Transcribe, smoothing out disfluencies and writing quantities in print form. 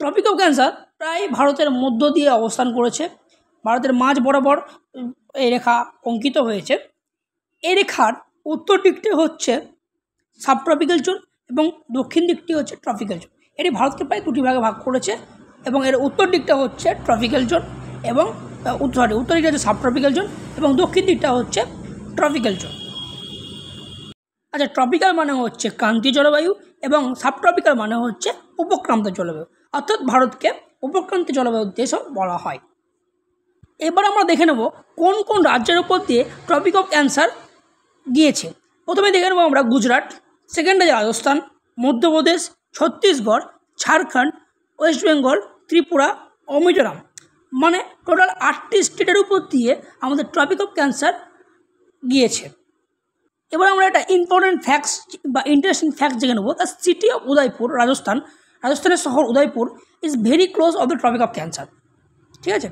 Tropic of cancer প্রায় ভারতের মধ্য দিয়ে অবস্থান করেছে। ভারতের মাঝ বরাবর এই রেখা অঙ্কিত হয়েছে। এই রেখার উত্তর দিকটি হচ্ছে সাবট্রপিক্যাল জোন এবং দক্ষিণ দিকটি হচ্ছে ট্রপিক্যাল জোন। এটি ভারতকে প্রায় দুটি ভাগে ভাগ করেছে এবং এর উত্তর দিকটা হচ্ছে ট্রপিক্যাল জোন এবং উত্তর দিকটা হচ্ছে সাবট্রপিক্যাল জোন এবং দক্ষিণ দিকটা হচ্ছে ট্রপিক্যাল জোন। আচ্ছা, ট্রপিক্যাল মানে হচ্ছে ক্রান্তীয় জলবায়ু এবং সাবট্রপিক্যাল মানে হচ্ছে উপক্রান্ত জলবায়ু, অর্থাৎ ভারতকে উপক্রান্তীয় জলবায়ুর দেশও বলা হয়। এবার আমরা দেখে নেব কোন কোন রাজ্যের উপর দিয়ে ট্রপিক অফ ক্যান্সার গিয়েছে। প্রথমে দেখে নেব আমরা গুজরাট, সেকেন্ডে রাজস্থান, মধ্যপ্রদেশ, ছত্তিশগড়, ঝাড়খণ্ড, ওয়েস্ট বেঙ্গল, ত্রিপুরা ও মিজোরাম, মানে টোটাল 8টি স্টেটের উপর দিয়ে আমাদের ট্রপিক অফ ক্যান্সার গিয়েছে। এবার আমরা একটা ইম্পর্টেন্ট ফ্যাক্টস বা ইন্টারেস্টিং ফ্যাক্ট জেনে নেব। দ্য সিটি অফ উদয়পুর, রাজস্থানের শহর Udaipur is very close of the Tropic of Cancer. ঠিক আছে,